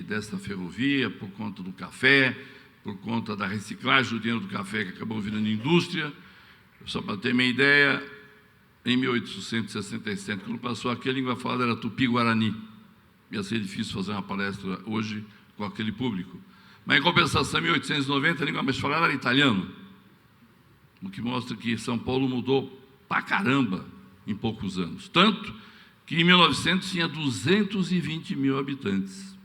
desta ferrovia, por conta do café, por conta da reciclagem do dinheiro do café, que acabou virando indústria. Só para ter uma ideia, em 1867, quando passou aqui, a língua falada era tupi-guarani. Ia ser difícil fazer uma palestra hoje com aquele público. Mas, em compensação, em 1890, a língua mais falada era italiano, o que mostra que São Paulo mudou pra caramba em poucos anos. Tanto que, em 1900, tinha 220 mil habitantes.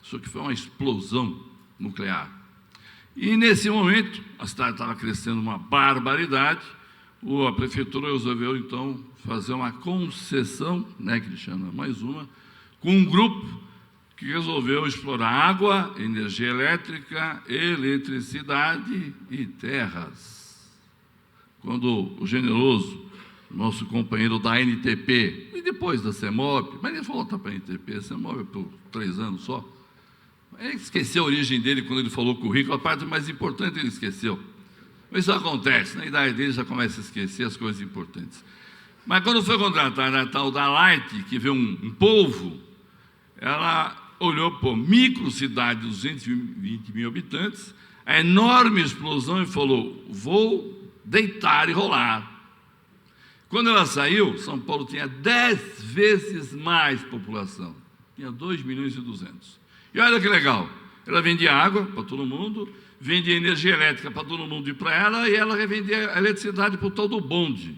Isso que foi uma explosão nuclear. E, nesse momento, a cidade estava crescendo uma barbaridade. A prefeitura resolveu, então, fazer uma concessão, né, que ele chama mais uma, com um grupo que resolveu explorar água, energia elétrica, eletricidade e terras. Quando o generoso, nosso companheiro da NTP, e depois da CEMOB, mas ele volta para a NTP, a CEMOB é por 3 anos só, ele esqueceu a origem dele quando ele falou currículo, a parte mais importante ele esqueceu. Mas isso acontece, na idade dele já começa a esquecer as coisas importantes. Mas quando foi contratada a tal da Light, que veio um polvo, ela olhou para a microcidade de 220 mil habitantes, a enorme explosão, e falou: vou deitar e rolar. Quando ela saiu, São Paulo tinha 10 vezes mais população, tinha 2,2 milhões. E olha que legal, ela vendia água para todo mundo, vendia energia elétrica para todo mundo ir para ela, e ela revendia a eletricidade para o tal do bonde.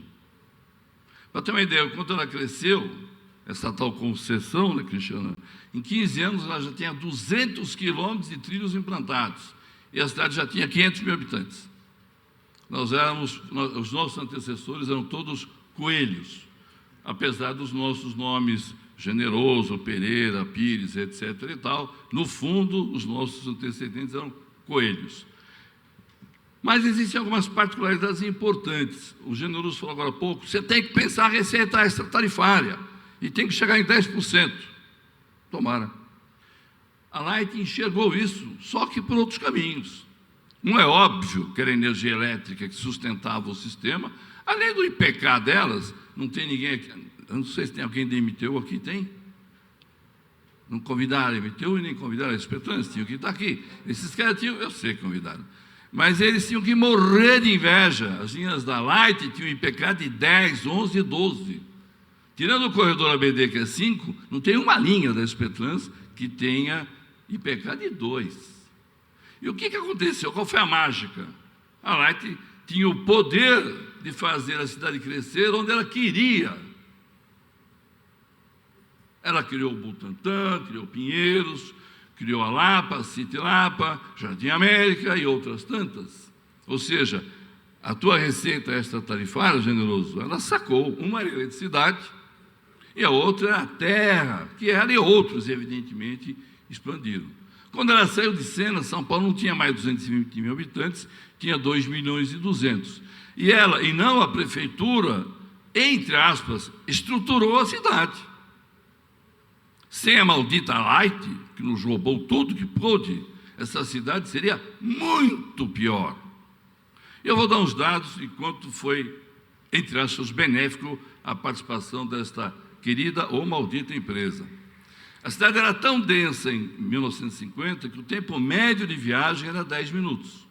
Para ter uma ideia, quando ela cresceu, essa tal concessão, né, Cristiana, em 15 anos ela já tinha 200 quilômetros de trilhos implantados, e a cidade já tinha 500 mil habitantes. Os nossos antecessores eram todos coelhos, apesar dos nossos nomes Generoso, Pereira, Pires, etc. e tal, no fundo, os nossos antecedentes eram coelhos. Mas existem algumas particularidades importantes. O Generoso falou agora há pouco, você tem que pensar a receita extra-tarifária, e tem que chegar em 10%. Tomara. A Light enxergou isso, só que por outros caminhos. Não é óbvio que era a energia elétrica que sustentava o sistema. Além do IPK delas, não tem ninguém aqui. Eu não sei se tem alguém da MTU aqui, tem? Não convidaram a MTU e nem convidaram a Espetrans, tinham que estar aqui. Esses caras tinham, eu sei que convidaram, mas eles tinham que morrer de inveja. As linhas da Light tinham IPK de 10, 11 e 12. Tirando o corredor ABD, que é 5, não tem uma linha da Espetrans que tenha IPK de 2. E o que aconteceu? Qual foi a mágica? A Light tinha o poder de fazer a cidade crescer onde ela queria. Ela criou o Butantã, criou Pinheiros, criou a Lapa, a City Lapa, Jardim América e outras tantas. Ou seja, a tua receita extra-tarifária, Generoso, ela sacou uma eletricidade e a outra a terra, que ela e outros, evidentemente, expandiram. Quando ela saiu de cena, São Paulo não tinha mais 220 mil habitantes, tinha 2,2 milhões. E ela, e não a prefeitura, entre aspas, estruturou a cidade. Sem a maldita Light, que nos roubou tudo que pôde, essa cidade seria muito pior. Eu vou dar uns dados de quanto foi, entre aspas, benéfico a participação desta querida ou maldita empresa. A cidade era tão densa em 1950 que o tempo médio de viagem era 10 minutos.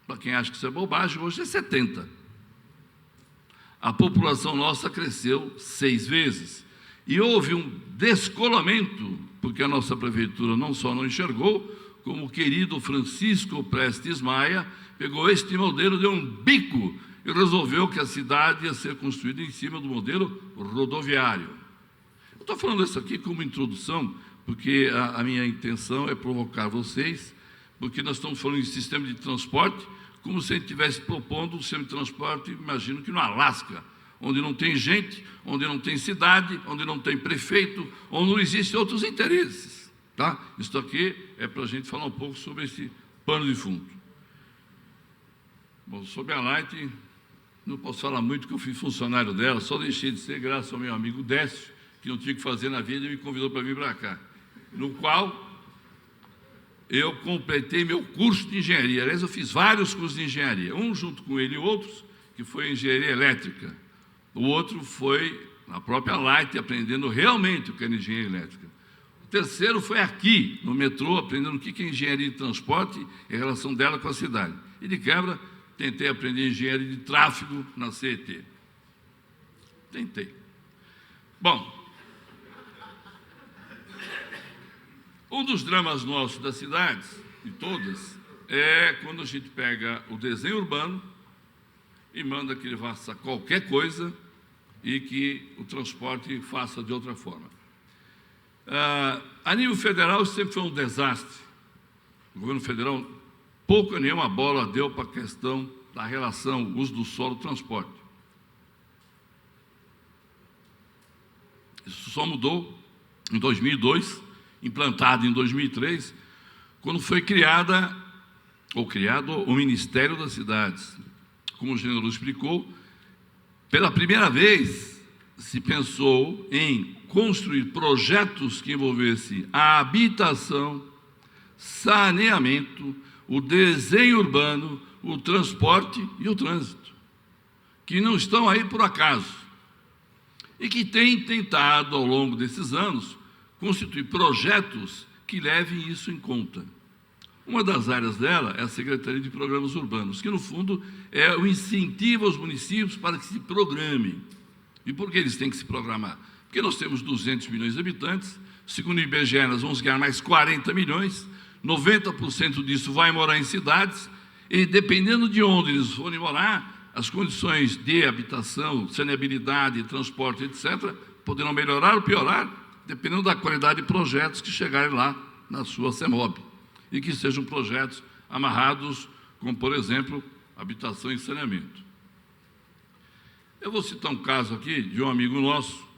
Para quem acha que isso é bobagem, hoje é 70. A população nossa cresceu 6 vezes. E houve um descolamento, porque a nossa prefeitura não só não enxergou, como o querido Francisco Prestes Maia pegou este modelo, deu um bico e resolveu que a cidade ia ser construída em cima do modelo rodoviário. Eu estou falando isso aqui como introdução, porque a minha intenção é provocar vocês, porque nós estamos falando de sistema de transporte, como se a gente estivesse propondo um sistema de transporte, imagino que no Alasca, onde não tem gente, onde não tem cidade, onde não tem prefeito, onde não existem outros interesses. Tá? Isso aqui é para a gente falar um pouco sobre esse pano de fundo. Bom, sobre a Light, não posso falar muito, porque eu fui funcionário dela, só deixei de ser graças ao meu amigo Décio, que não tinha o que fazer na vida e me convidou para vir para cá, no qual eu completei meu curso de engenharia. Aliás, eu fiz vários cursos de engenharia, um junto com ele e outros, que foi engenharia elétrica. O outro foi na própria Light, aprendendo realmente o que era engenharia elétrica. Terceiro foi aqui, no metrô, aprendendo o que é engenharia de transporte e a relação dela com a cidade. E, de quebra, tentei aprender engenharia de tráfego na CET. Tentei. Bom, um dos dramas nossos das cidades, de todas, é quando a gente pega o desenho urbano e manda que ele faça qualquer coisa e que o transporte faça de outra forma. A nível federal, sempre foi um desastre. O governo federal, pouco ou nenhuma bola deu para a questão da relação uso do solo e transporte. Isso só mudou em 2002, implantado em 2003, quando foi criado o Ministério das Cidades. Como o general explicou, pela primeira vez se pensou em construir projetos que envolvessem a habitação, saneamento, o desenho urbano, o transporte e o trânsito, que não estão aí por acaso, e que tem tentado, ao longo desses anos, constituir projetos que levem isso em conta. Uma das áreas dela é a Secretaria de Programas Urbanos, que, no fundo, é o incentivo aos municípios para que se programem. E por que eles têm que se programar? Porque nós temos 200 milhões de habitantes, segundo o IBGE, nós vamos ganhar mais 40 milhões, 90% disso vai morar em cidades, e dependendo de onde eles forem morar, as condições de habitação, saneabilidade, transporte, etc., poderão melhorar ou piorar, dependendo da qualidade de projetos que chegarem lá na sua CEMOB, e que sejam projetos amarrados com, por exemplo, habitação e saneamento. Eu vou citar um caso aqui de um amigo nosso,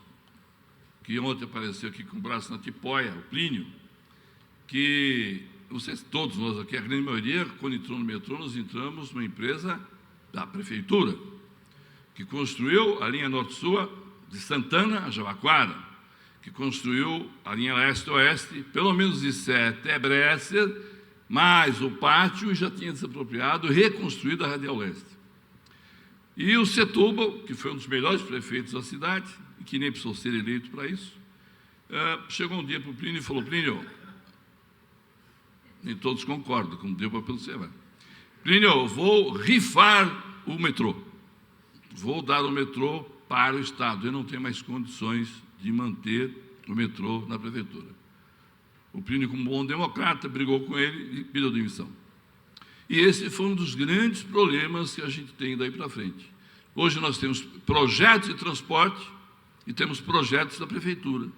que ontem apareceu aqui com o braço na tipóia, o Plínio, que, não sei se todos nós aqui, a grande maioria, quando entrou no metrô, nós entramos numa empresa da prefeitura, que construiu a linha norte-sul de Santana a Jabaquara, que construiu a linha leste-oeste, pelo menos de Sete a Bresser, mais o pátio, já tinha desapropriado e reconstruído a Radial Leste. E o Setúbal, que foi um dos melhores prefeitos da cidade, e que nem precisou ser eleito para isso, chegou um dia para o Plínio e falou: Plínio, nem todos concordam, como deu para perceber, Plínio, eu vou rifar o metrô, vou dar o metrô para o Estado, eu não tenho mais condições de manter o metrô na prefeitura. O Plínio, como bom democrata, brigou com ele e pediu demissão. E esse foi um dos grandes problemas que a gente tem daí para frente. Hoje nós temos projetos de transporte e temos projetos da prefeitura.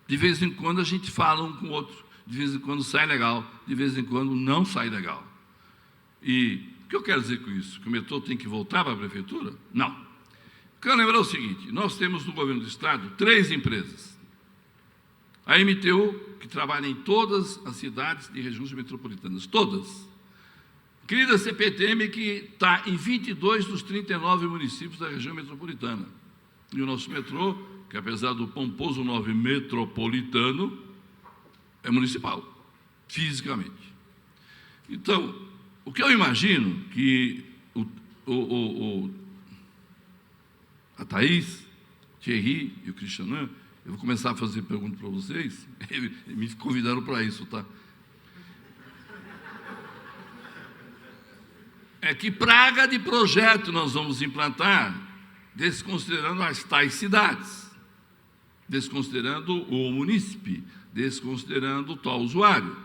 De vez em quando a gente fala um com o outro, de vez em quando sai legal, de vez em quando não sai legal. E o que eu quero dizer com isso? Que o metrô tem que voltar para a prefeitura? Não. Quero lembrar o seguinte: nós temos no governo do Estado 3 empresas. A MTU, que trabalha em todas as cidades e regiões metropolitanas, todas. Querida CPTM, que está em 22 dos 39 municípios da região metropolitana. E o nosso metrô, que apesar do pomposo nome metropolitano, é municipal, fisicamente. Então, o que eu imagino que a Thaís, Thierry e o Cristianan, eu vou começar a fazer perguntas para vocês, me convidaram para isso, tá? É que praga de projeto nós vamos implantar, desconsiderando as tais cidades, desconsiderando o munícipe, desconsiderando o tal usuário.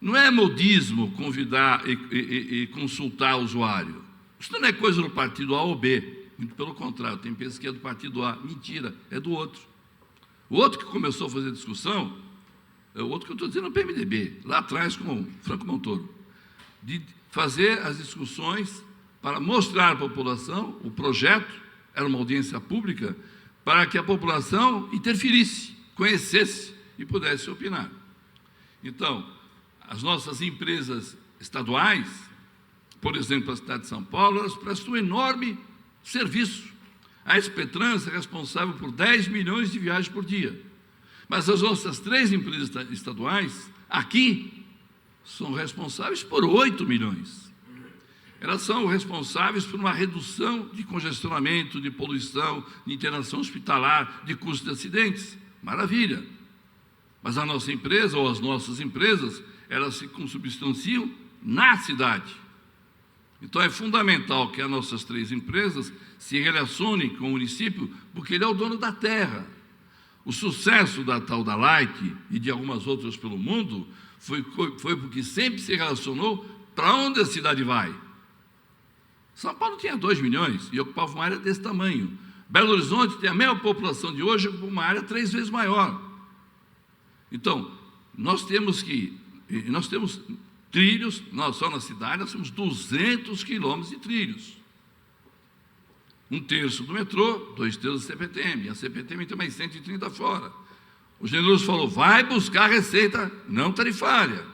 Não é modismo convidar e consultar o usuário. Isso não é coisa do partido A ou B. Muito pelo contrário, tem pessoas que é do partido A. Mentira, é do outro. O outro que começou a fazer discussão, é o outro que eu estou dizendo, é o PMDB, lá atrás com o Franco Montoro, de fazer as discussões para mostrar à população o projeto, era uma audiência pública, para que a população interferisse, conhecesse e pudesse opinar. Então, as nossas empresas estaduais, por exemplo, a cidade de São Paulo, elas prestam um enorme serviço. A SP-Trans é responsável por 10 milhões de viagens por dia. Mas as nossas 3 empresas estaduais, aqui, são responsáveis por 8 milhões. Elas são responsáveis por uma redução de congestionamento, de poluição, de internação hospitalar, de custo de acidentes. Maravilha. Mas a nossa empresa, ou as nossas empresas, elas se consubstanciam na cidade. Então, é fundamental que as nossas 3 empresas se relacionem com o município, porque ele é o dono da terra. O sucesso da tal da Light e de algumas outras pelo mundo foi porque sempre se relacionou para onde a cidade vai. São Paulo tinha 2 milhões e ocupava uma área desse tamanho. Belo Horizonte tem a mesma população de hoje, ocupa uma área 3 vezes maior. Então, nós temos trilhos, só na cidade nós temos 200 quilômetros de trilhos. 1/3 do metrô, 2/3 da CPTM. E a CPTM tem mais 130 fora. O generoso falou, vai buscar receita não tarifária.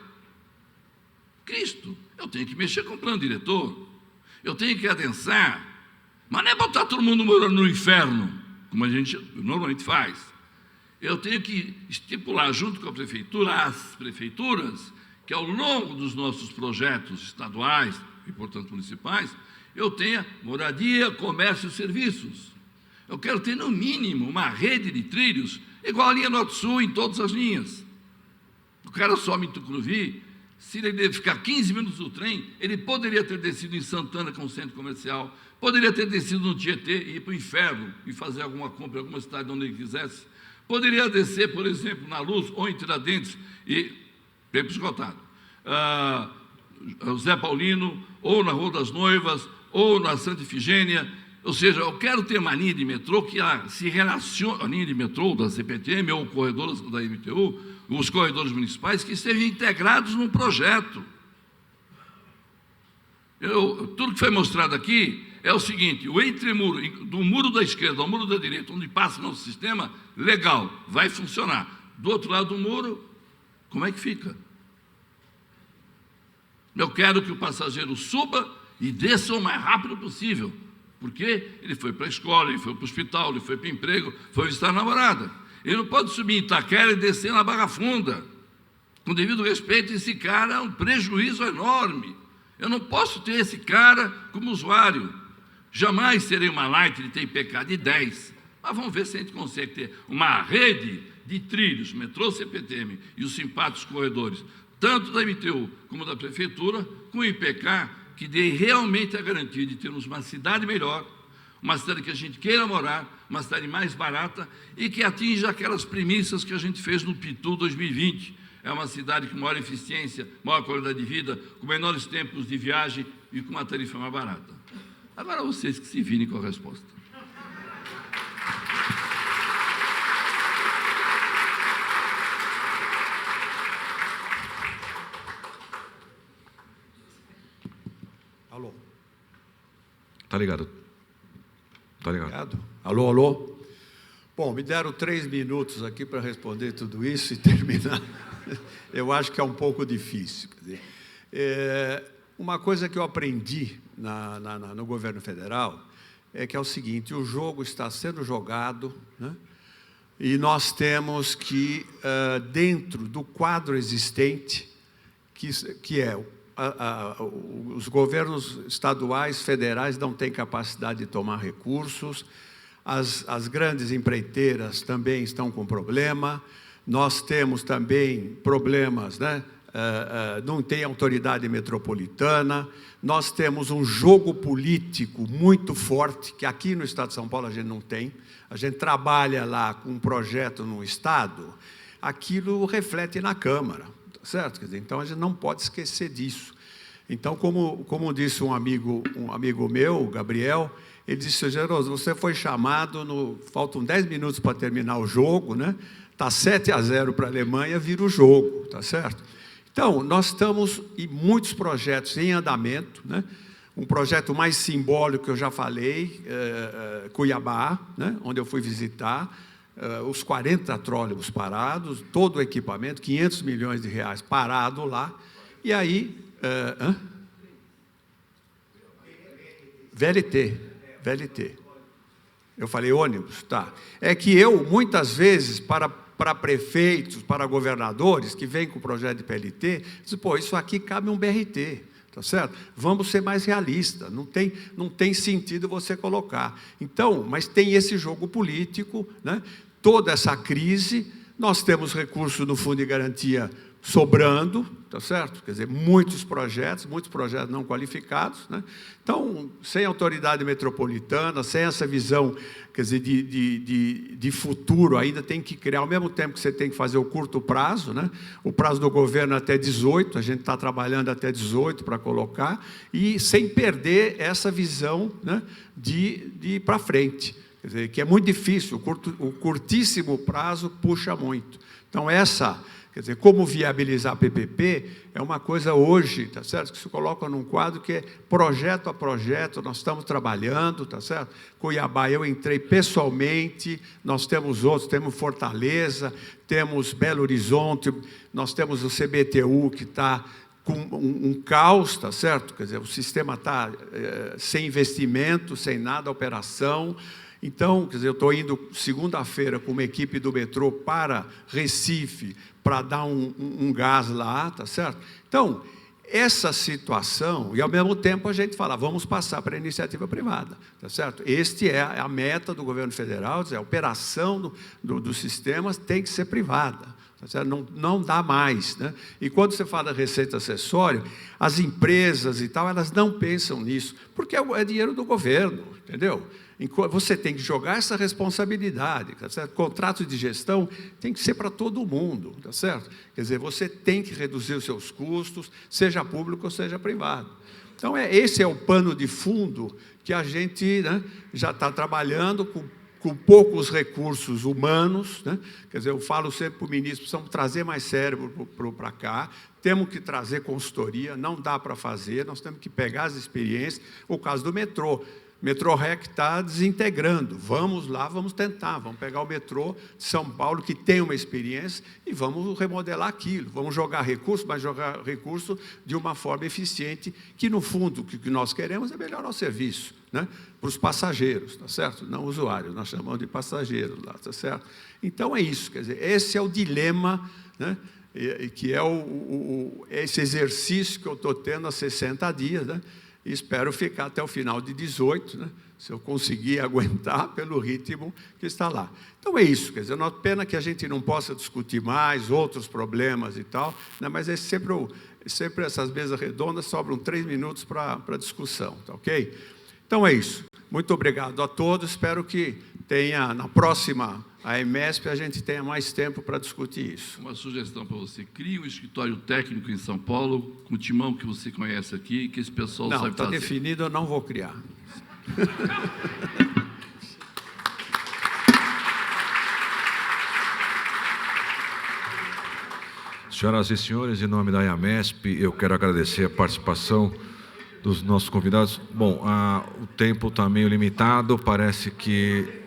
Cristo, eu tenho que mexer com o plano diretor. Eu tenho que adensar. Mas não é botar todo mundo morando no inferno, como a gente normalmente faz. Eu tenho que estipular, junto com a prefeitura, as prefeituras, que ao longo dos nossos projetos estaduais e, portanto, municipais, eu tenha moradia, comércio e serviços. Eu quero ter, no mínimo, uma rede de trilhos, igual a linha Norte-Sul, em todas as linhas. O cara sobe em Tucuruvi, se ele deve ficar 15 minutos no trem, ele poderia ter descido em Santana, com um centro comercial, poderia ter descido no Tietê e ir para o inferno e fazer alguma compra em alguma cidade onde ele quisesse. Poderia descer, por exemplo, na Luz ou em Tiradentes e tempo esgotado. Zé Paulino, ou na Rua das Noivas, ou na Santa Efigênia. Ou seja, eu quero ter uma linha de metrô que se relacione, a linha de metrô da CPTM ou o corredor da MTU, os corredores municipais, que estejam integrados num projeto. Tudo que foi mostrado aqui é o seguinte: o entremuro, do muro da esquerda ao muro da direita, onde passa o nosso sistema, legal, vai funcionar. Do outro lado do muro, como é que fica? Eu quero que o passageiro suba e desça o mais rápido possível, porque ele foi para a escola, ele foi para o hospital, ele foi para o emprego, foi visitar a namorada. Ele não pode subir em Itaquera e descer na Barra Funda. Com devido respeito, esse cara é um prejuízo enorme. Eu não posso ter esse cara como usuário. Jamais serei uma Light de ter IPK de 10. Mas vamos ver se a gente consegue ter uma rede de trilhos, metrô, CPTM e os simpáticos corredores, tanto da MTU como da Prefeitura, com IPK que dê realmente a garantia de termos uma cidade melhor, uma cidade que a gente queira morar, uma cidade mais barata e que atinja aquelas premissas que a gente fez no PITU 2020. É uma cidade com maior eficiência, maior qualidade de vida, com menores tempos de viagem e com uma tarifa mais barata. Agora vocês que se virem com a resposta. Alô? Tá ligado. Tá ligado. Alô, alô? Bom, me deram 3 minutos aqui para responder tudo isso e terminar. Eu acho que é um pouco difícil. Quer dizer, uma coisa que eu aprendi no governo federal é que é o seguinte: o jogo está sendo jogado, né? E nós temos que, dentro do quadro existente, que é os governos estaduais, federais não têm capacidade de tomar recursos, as grandes empreiteiras também estão com problema, nós temos também problemas, né? Não tem autoridade metropolitana, nós temos um jogo político muito forte, que aqui no Estado de São Paulo a gente não tem. A gente trabalha lá com um projeto no Estado, aquilo reflete na Câmara, certo? Quer dizer, então a gente não pode esquecer disso. Então, como disse um amigo meu, o Gabriel, ele disse: Generoso, você foi chamado, faltam 10 minutos para terminar o jogo, né? Está 7-0 para a Alemanha, vira o jogo, tá certo? Então, nós estamos em muitos projetos em andamento, né? Um projeto mais simbólico que eu já falei, Cuiabá, né? Onde eu fui visitar, os 40 trólebus parados, todo o equipamento, 500 milhões de reais parado lá, e aí... VLT. Eu falei ônibus, tá. É que eu, muitas vezes, para prefeitos, para governadores, que vêm com o projeto de PLT, dizem: pô, isso aqui cabe um BRT, tá certo? Vamos ser mais realistas, não tem sentido você colocar. Então, mas tem esse jogo político, né? Toda essa crise Nós temos recursos no Fundo de Garantia sobrando, tá certo? Quer dizer, muitos projetos não qualificados, né? Então, sem autoridade metropolitana, sem essa visão, quer dizer, de futuro, ainda tem que criar, ao mesmo tempo que você tem que fazer o curto prazo, né? O prazo do governo até 18, a gente está trabalhando até 18 para colocar, e sem perder essa visão, né, de ir para frente. Quer dizer, que é muito difícil, o curtíssimo prazo puxa muito. Então, quer dizer, como viabilizar a PPP é uma coisa hoje, tá certo? Que se coloca num quadro que é projeto a projeto, nós estamos trabalhando, tá certo? Cuiabá, eu entrei pessoalmente, nós temos outros, temos Fortaleza, temos Belo Horizonte, nós temos o CBTU, que está com um caos, tá certo? Quer dizer, o sistema está sem investimento, sem nada, operação. Então, quer dizer, eu estou indo segunda-feira com uma equipe do metrô para Recife, para dar um gás lá, tá certo? Então, essa situação, e ao mesmo tempo a gente fala, vamos passar para a iniciativa privada, tá certo? Este é a meta do governo federal, a operação dos sistemas tem que ser privada, tá certo? Não dá mais, né? E quando você fala receita acessória, as empresas e tal, elas não pensam nisso, porque é dinheiro do governo, entendeu? Você tem que jogar essa responsabilidade, tá certo? Contrato de gestão tem que ser para todo mundo, tá certo? Quer dizer, você tem que reduzir os seus custos, seja público ou seja privado. Então, esse é o pano de fundo que a gente, né, já está trabalhando com poucos recursos humanos, né? Quer dizer, eu falo sempre para o ministro, precisamos trazer mais cérebro para cá, temos que trazer consultoria, não dá para fazer, nós temos que pegar as experiências. O caso do metrô. Metrorec está desintegrando, vamos lá, vamos tentar, vamos pegar o metrô de São Paulo, que tem uma experiência, e vamos remodelar aquilo, vamos jogar recurso, mas jogar recurso de uma forma eficiente, que no fundo, o que nós queremos é melhorar o serviço, né, para os passageiros, tá certo? Não usuários, nós chamamos de passageiros lá, tá certo? Então é isso, quer dizer, esse é o dilema, né, que é esse exercício que eu estou tendo há 60 dias, né? E espero ficar até o final de 18, né, se eu conseguir aguentar pelo ritmo que está lá. Então é isso, quer dizer, uma pena que a gente não possa discutir mais outros problemas e tal, né, mas sempre essas mesas redondas sobram 3 minutos para discussão, tá ok? Então é isso. Muito obrigado a todos, espero que tenha, na próxima AMESP, a gente tenha mais tempo para discutir isso. Uma sugestão para você, crie um escritório técnico em São Paulo, com o timão que você conhece aqui, que esse pessoal sabe fazer. Não, está definido, eu não vou criar. Senhoras e senhores, em nome da AMESP, eu quero agradecer a participação dos nossos convidados. Bom, o tempo está meio limitado, parece que